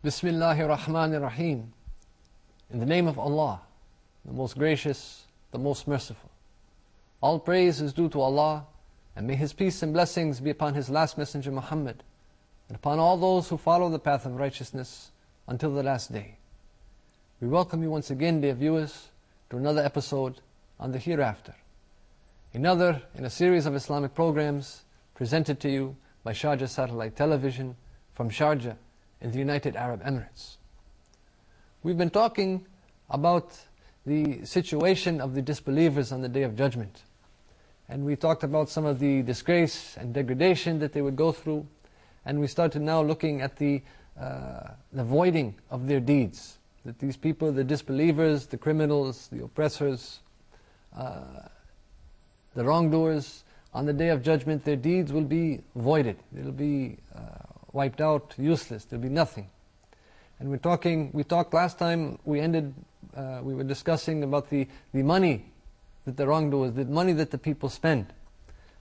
Bismillahir Rahmanir Rahim. In the name of Allah, the most gracious, the most merciful. All praise is due to Allah, and may His peace and blessings be upon His last messenger Muhammad, and upon all those who follow the path of righteousness until the last day. We welcome you once again, dear viewers, to another episode on the Hereafter. Another in a series of Islamic programs presented to you by Sharjah Satellite Television from Sharjah in the United Arab Emirates. We've been talking about the situation of the disbelievers on the Day of Judgment. And we talked about some of the disgrace and degradation that they would go through. And we started now looking at the voiding of their deeds. That these people, the disbelievers, the criminals, the oppressors, the wrongdoers, on the Day of Judgment, their deeds will be voided. They'll be wiped out, useless. There'll be nothing. And we talked last time, we were discussing about the money that the wrongdoers, the money that the people spend.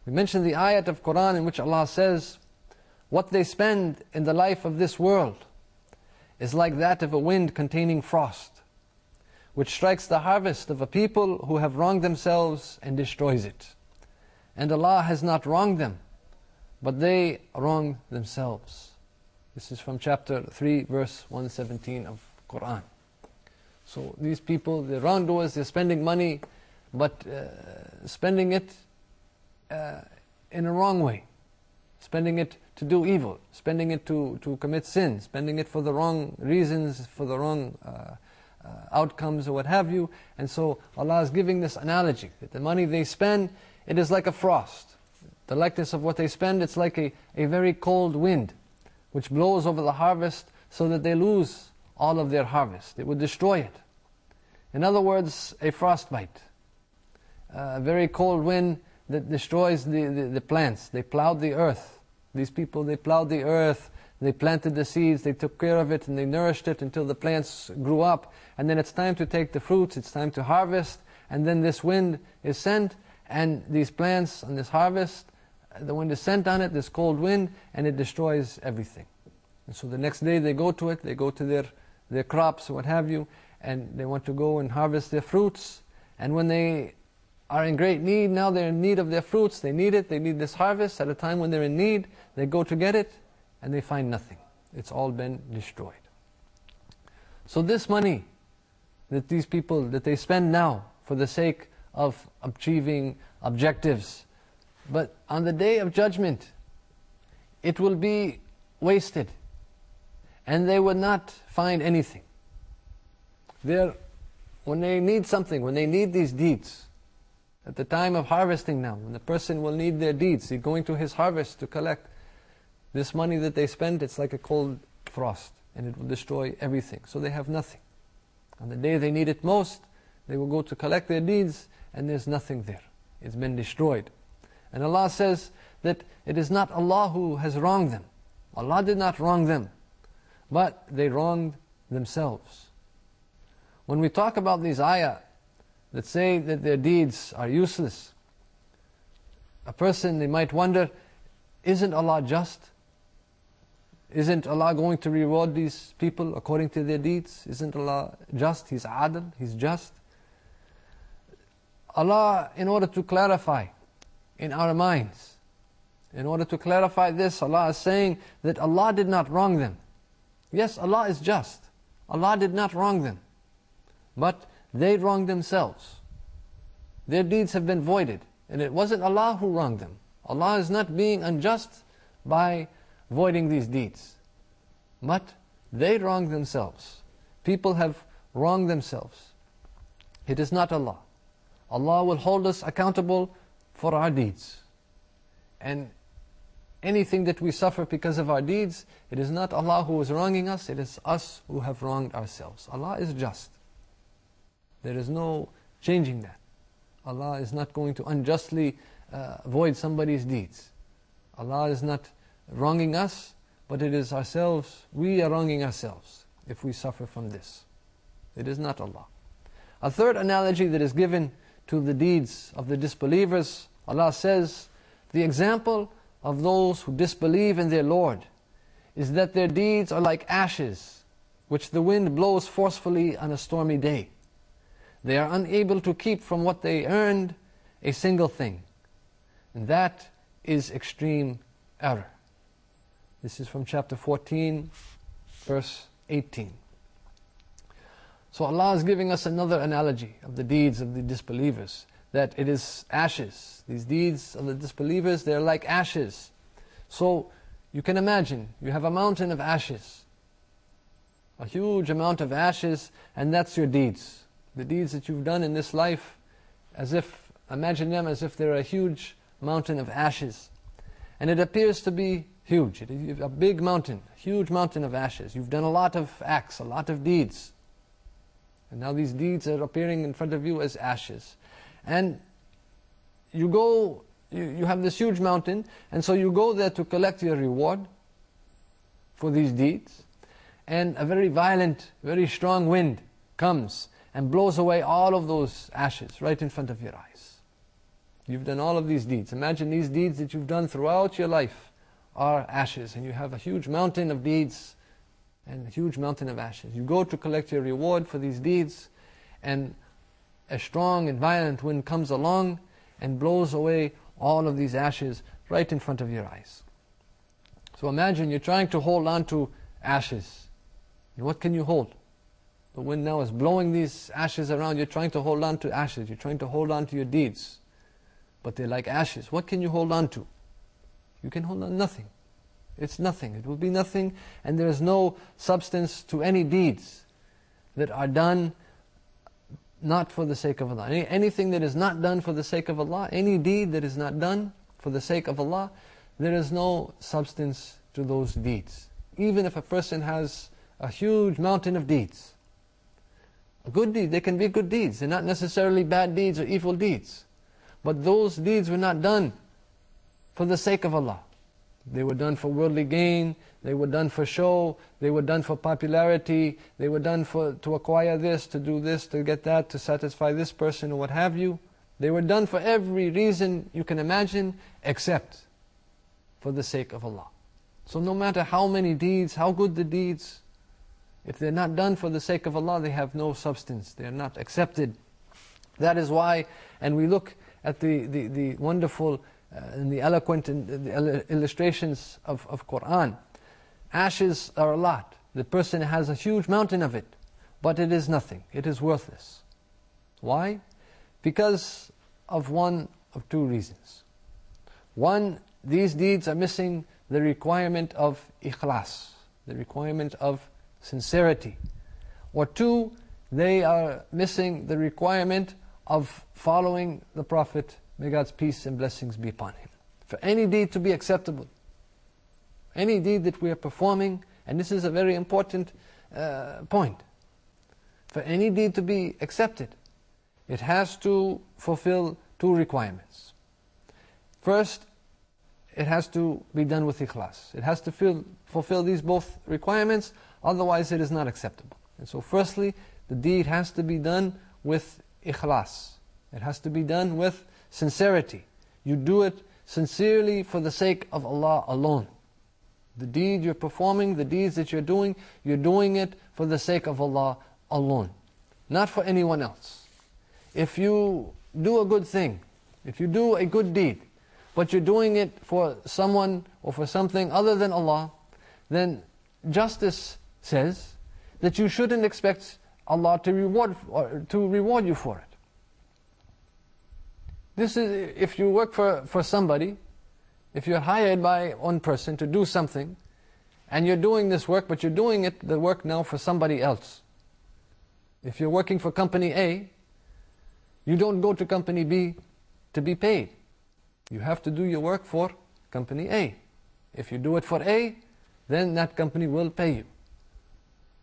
We mentioned the ayat of Quran in which Allah says, what they spend in the life of this world is like that of a wind containing frost, which strikes the harvest of a people who have wronged themselves and destroys it. And Allah has not wronged them, but they wrong themselves. This is from chapter 3, verse 117 of Quran. So these people, the wrongdoers, they're spending money, but spending it in a wrong way. Spending it to do evil, spending it to commit sin, spending it for the wrong reasons, for the wrong outcomes or what have you. And so Allah is giving this analogy, that the money they spend, it is like a frost. The likeness of what they spend, it's like a very cold wind, which blows over the harvest so that they lose all of their harvest. It would destroy it. In other words, a frostbite. A very cold wind that destroys the plants. They plowed the earth. These people, they plowed the earth, they planted the seeds, they took care of it, and they nourished it until the plants grew up. And then it's time to take the fruits, it's time to harvest, and then this wind is sent, and these plants and this harvest, the wind is sent on it, this cold wind, and it destroys everything. And so the next day they go to it, they go to their crops or what have you, and they want to go and harvest their fruits. And when they are in great need, now they're in need of their fruits, they need it, they need this harvest. At a time when they're in need, they go to get it, and they find nothing. It's all been destroyed. So this money that these people, that they spend now for the sake of achieving objectives, but on the Day of Judgment, it will be wasted, and they will not find anything. When they need something, when they need these deeds, at the time of harvesting now, when the person will need their deeds, he's going to his harvest to collect this money that they spend, it's like a cold frost, and it will destroy everything. So they have nothing. On the day they need it most, they will go to collect their deeds, and there's nothing there. It's been destroyed. And Allah says that it is not Allah who has wronged them. Allah did not wrong them, but they wronged themselves. When we talk about these ayah that say that their deeds are useless, a person, they might wonder, isn't Allah just? Isn't Allah going to reward these people according to their deeds? Isn't Allah just? He's adl, He's just. Allah, in order to clarify in our minds, in order to clarify this, Allah is saying that Allah did not wrong them. Yes, Allah is just. Allah did not wrong them. But they wronged themselves. Their deeds have been voided. And it wasn't Allah who wronged them. Allah is not being unjust by voiding these deeds. But they wronged themselves. People have wronged themselves. It is not Allah. Allah will hold us accountable for our deeds. And anything that we suffer because of our deeds, it is not Allah who is wronging us, it is us who have wronged ourselves. Allah is just. There is no changing that. Allah is not going to unjustly void somebody's deeds. Allah is not wronging us, but it is ourselves, we are wronging ourselves if we suffer from this. It is not Allah. A third analogy that is given to the deeds of the disbelievers, Allah says, the example of those who disbelieve in their Lord is that their deeds are like ashes which the wind blows forcefully on a stormy day. They are unable to keep from what they earned a single thing. And that is extreme error. This is from chapter 14, verse 18. So Allah is giving us another analogy of the deeds of the disbelievers, that it is ashes. These deeds of the disbelievers, they're like ashes. So you can imagine, you have a mountain of ashes, a huge amount of ashes, and that's your deeds. The deeds that you've done in this life, imagine them as if they're a huge mountain of ashes. And it appears to be huge. It is a big mountain, a huge mountain of ashes. You've done a lot of acts, a lot of deeds. And now these deeds are appearing in front of you as ashes. And you go, you have this huge mountain, and so you go there to collect your reward for these deeds. And a very violent, very strong wind comes and blows away all of those ashes right in front of your eyes. You've done all of these deeds. Imagine these deeds that you've done throughout your life are ashes, and you have a huge mountain of deeds and a huge mountain of ashes. You go to collect your reward for these deeds, and a strong and violent wind comes along and blows away all of these ashes right in front of your eyes. So imagine you're trying to hold on to ashes. And what can you hold? The wind now is blowing these ashes around. You're trying to hold on to ashes. You're trying to hold on to your deeds. But they're like ashes. What can you hold on to? You can hold on to nothing. It's nothing. It will be nothing, and there is no substance to any deeds that are done not for the sake of Allah. Anything that is not done for the sake of Allah, any deed that is not done for the sake of Allah, there is no substance to those deeds. Even if a person has a huge mountain of deeds. A good deed, they can be good deeds. They're not necessarily bad deeds or evil deeds. But those deeds were not done for the sake of Allah. They were done for worldly gain, they were done for show, they were done for popularity, they were done to acquire this, to do this, to get that, to satisfy this person or what have you. They were done for every reason you can imagine except for the sake of Allah. So no matter how many deeds, how good the deeds, if they're not done for the sake of Allah, they have no substance, they are not accepted. That is why, and we look at the wonderful and the eloquent and the illustrations of Qur'an. Ashes are a lot. The person has a huge mountain of it, but it is nothing. It is worthless. Why? Because of one of two reasons. One, these deeds are missing the requirement of ikhlas, the requirement of sincerity. Or two, they are missing the requirement of following the Prophet, may God's peace and blessings be upon him. For any deed to be acceptable, any deed that we are performing, and this is a very important point, for any deed to be accepted, it has to fulfill two requirements. First, it has to be done with ikhlas. It has to fulfill these both requirements, otherwise it is not acceptable. And so firstly, the deed has to be done with ikhlas. It has to be done with sincerity. You do it sincerely for the sake of Allah alone. The deed you're performing, the deeds that you're doing it for the sake of Allah alone, not for anyone else. If you do a good thing, if you do a good deed, but you're doing it for someone or for something other than Allah, then justice says that you shouldn't expect Allah to reward you for it. This is, if you work for somebody, if you're hired by one person to do something, and you're doing this work, but you're doing the work now for somebody else. If you're working for company A, you don't go to company B to be paid. You have to do your work for company A. If you do it for A, then that company will pay you.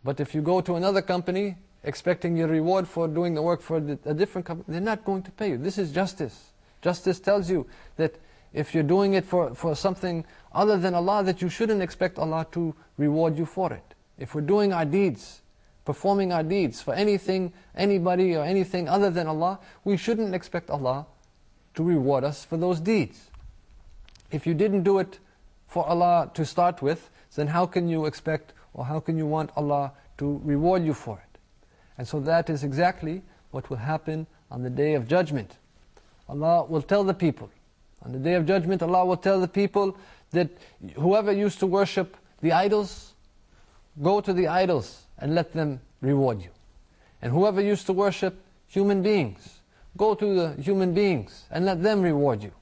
But if you go to another company expecting your reward for doing the work for a different company, they're not going to pay you. This is justice. Justice tells you that if you're doing it for something other than Allah, that you shouldn't expect Allah to reward you for it. If we're doing our deeds, performing our deeds for anything, anybody or anything other than Allah, we shouldn't expect Allah to reward us for those deeds. If you didn't do it for Allah to start with, then how can you expect or how can you want Allah to reward you for it. And so that is exactly what will happen on the Day of Judgment. Allah will tell the people, on the Day of Judgment, Allah will tell the people that whoever used to worship the idols, go to the idols and let them reward you. And whoever used to worship human beings, go to the human beings and let them reward you.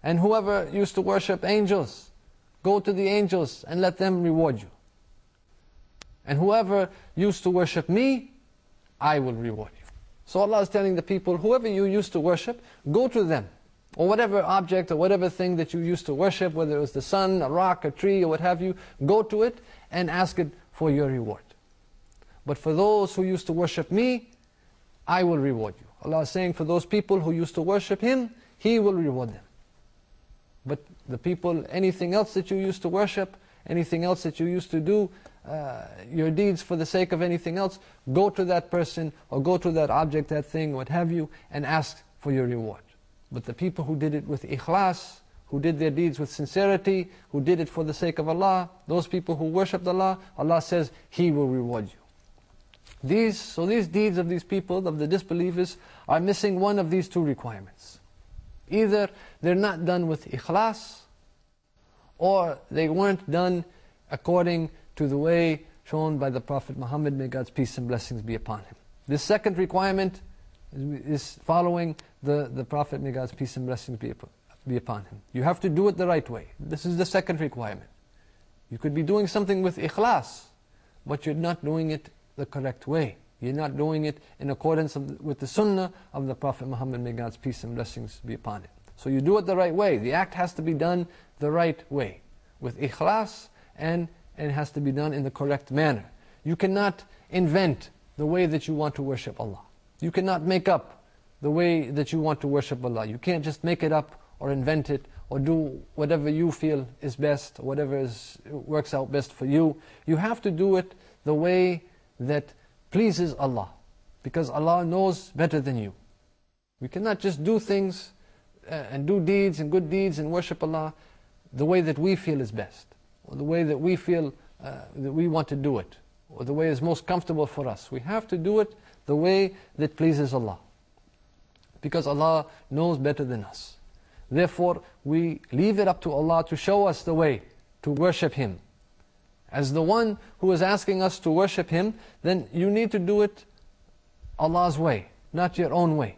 And whoever used to worship angels, go to the angels and let them reward you. And whoever used to worship me, I will reward you. So Allah is telling the people, whoever you used to worship, go to them. Or whatever object or whatever thing that you used to worship, whether it was the sun, a rock, a tree, or what have you, go to it and ask it for your reward. But for those who used to worship me, I will reward you. Allah is saying, for those people who used to worship Him, He will reward them. But the people, anything else that you used to worship, anything else that you used to do, your deeds for the sake of anything else, go to that person or go to that object, that thing, what have you, and ask for your reward. But the people who did it with ikhlas, who did their deeds with sincerity, who did it for the sake of Allah, those people who worshipped Allah, Allah says He will reward you. These deeds of these people, of the disbelievers, are missing one of these two requirements. Either they're not done with ikhlas, or they weren't done according to the way shown by the Prophet Muhammad, may God's peace and blessings be upon him. This second requirement is following the Prophet, may God's peace and blessings be upon him. You have to do it the right way. This is the second requirement. You could be doing something with ikhlas, but you're not doing it the correct way. You're not doing it in accordance with the sunnah of the Prophet Muhammad, may God's peace and blessings be upon him. So you do it the right way. The act has to be done the right way, with ikhlas, and it has to be done in the correct manner. You cannot invent the way that you want to worship Allah. You cannot make up the way that you want to worship Allah. You can't just make it up or invent it or do whatever you feel is best, or whatever works out best for you. You have to do it the way that pleases Allah, because Allah knows better than you. We cannot just do things and do deeds and good deeds and worship Allah the way that we feel is best, or the way that we feel that we want to do it, or the way is most comfortable for us. We have to do it the way that pleases Allah, because Allah knows better than us. Therefore, we leave it up to Allah to show us the way to worship Him. As the one who is asking us to worship Him, then you need to do it Allah's way, not your own way.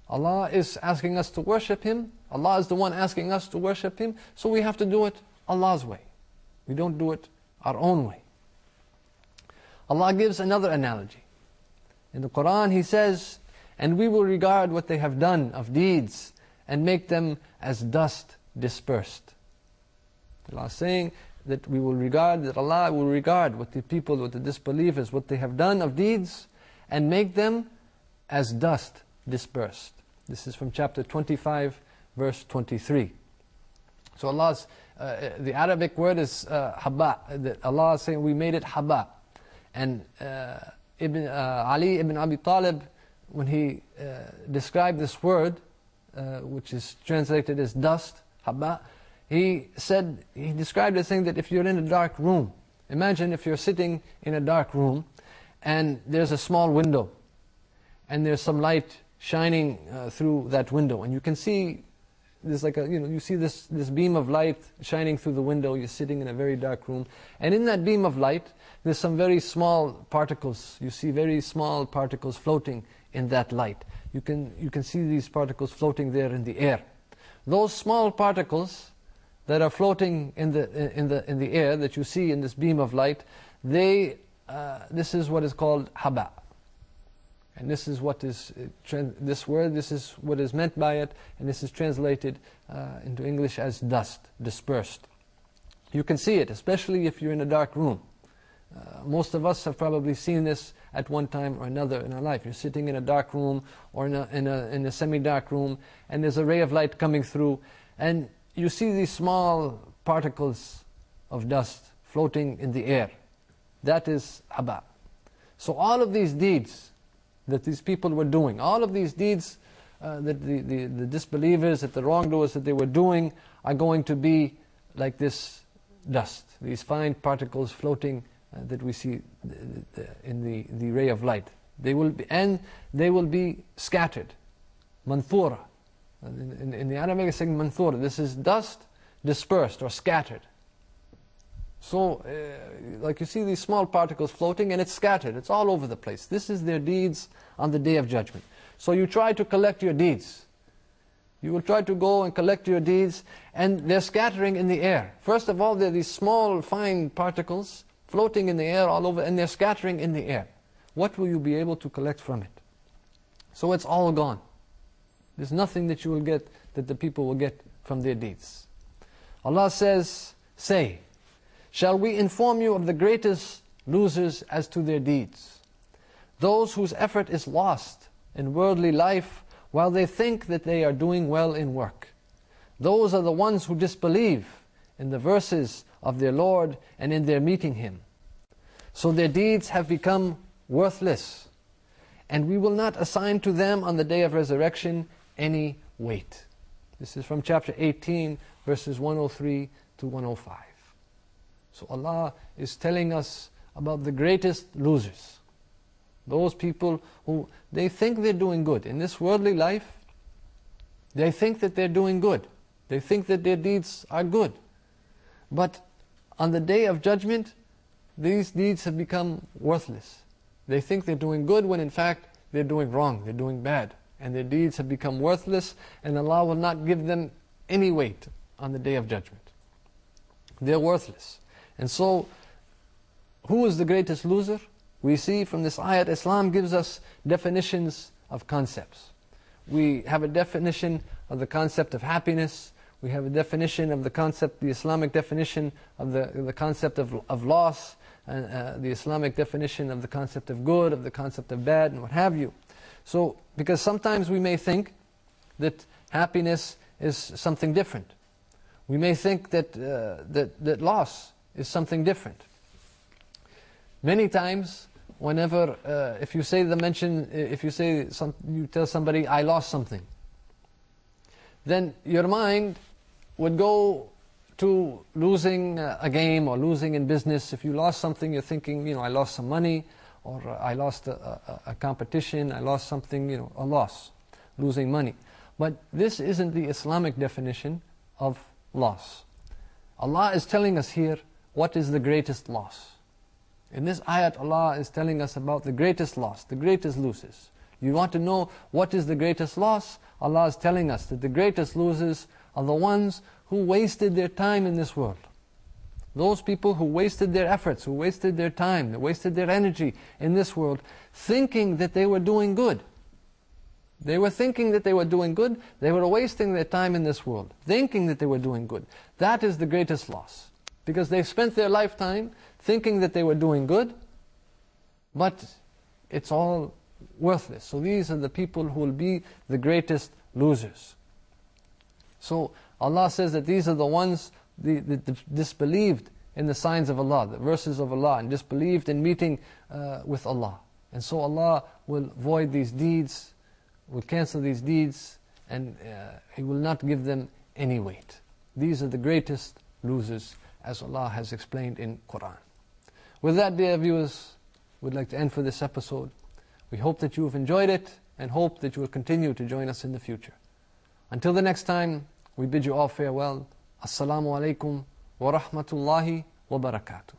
Allah is asking us to worship Him. Allah is the one asking us to worship Him, so we have to do it Allah's way. We don't do it our own way. Allah gives another analogy. In the Quran He says, "And we will regard what they have done of deeds and make them as dust dispersed." Allah is saying that we will regard, that Allah will regard what the people, what the disbelievers, what they have done of deeds, and make them as dust dispersed. This is from chapter 25, verse 23. So Allah's, the Arabic word is haba. Allah is saying we made it haba. And Ali ibn Abi Talib, when he described this word, which is translated as dust, haba, he described it saying that if you're in a dark room, imagine if you're sitting in a dark room and there's a small window and there's some light shining through that window, and you can see there's like you see this beam of light shining through the window. You're sitting in a very dark room, and in that beam of light there's some very small particles. You see very small particles floating in that light. You can see these particles floating there in the air. Those small particles that are floating in the air that you see in this beam of light, this is what is called haba. And this is what is this word. This is what is meant by it, and this is translated into English as dust, dispersed. You can see it, especially if you're in a dark room. Most of us have probably seen this at one time or another in our life. You're sitting in a dark room or in a semi-dark room, and there's a ray of light coming through, and you see these small particles of dust floating in the air. That is haba. So all of these deeds that these people were doing, all of these deeds that the disbelievers, that the wrongdoers that they were doing, are going to be like this dust, these fine particles floating that we see in the ray of light. They will be scattered. Manthura. In the Arabic it's saying manthura. This is dust dispersed or scattered. So, like you see these small particles floating and it's scattered. It's all over the place. This is their deeds on the Day of Judgment. So you try to collect your deeds. You will try to go and collect your deeds, and they're scattering in the air. First of all, there are these small, fine particles floating in the air all over, and they're scattering in the air. What will you be able to collect from it? So it's all gone. There's nothing that you will get, that the people will get from their deeds. Allah says, say, shall we inform you of the greatest losers as to their deeds? Those whose effort is lost in worldly life, while they think that they are doing well in work. Those are the ones who disbelieve in the verses of their Lord and in their meeting Him. So their deeds have become worthless, and we will not assign to them on the day of resurrection any weight. This is from chapter 18, verses 103 to 105. So Allah is telling us about the greatest losers. Those people who, they think they're doing good. In this worldly life, they think that they're doing good. They think that their deeds are good. But on the Day of Judgment, these deeds have become worthless. They think they're doing good when in fact they're doing wrong, they're doing bad. And their deeds have become worthless, and Allah will not give them any weight on the Day of Judgment. They're worthless. And so, who is the greatest loser? We see from this ayat, Islam gives us definitions of concepts. We have a definition of the concept of happiness. We have a definition of the concept, the Islamic definition of the concept of loss, and the Islamic definition of the concept of good, of the concept of bad, and what have you. So, because sometimes we may think that happiness is something different. We may think that that loss is something different. Many times, whenever if you tell somebody, I lost something, then your mind would go to losing a game or losing in business. If you lost something, you're thinking, I lost some money, or I lost a competition, I lost something, a loss, losing money. But this isn't the Islamic definition of loss. Allah is telling us here what is the greatest loss. In this ayat, Allah is telling us about the greatest loss, the greatest losers. You want to know what is the greatest loss? Allah is telling us that the greatest losers are the ones who wasted their time in this world. Those people who wasted their efforts, who wasted their time, they wasted their energy in this world, thinking that they were doing good. They were thinking that they were doing good. They were wasting their time in this world, thinking that they were doing good. That is the greatest loss. Because they spent their lifetime thinking that they were doing good, but it's all worthless. So these are the people who will be the greatest losers. So Allah says that these are the ones that disbelieved in the signs of Allah, the verses of Allah, and disbelieved in meeting with Allah. And so Allah will void these deeds, will cancel these deeds, and He will not give them any weight. These are the greatest losers, as Allah has explained in Quran. With that, dear viewers, we'd like to end for this episode. We hope that you have enjoyed it, and hope that you will continue to join us in the future. Until the next time, we bid you all farewell. Assalamu alaikum wa rahmatullahi wa barakatuh.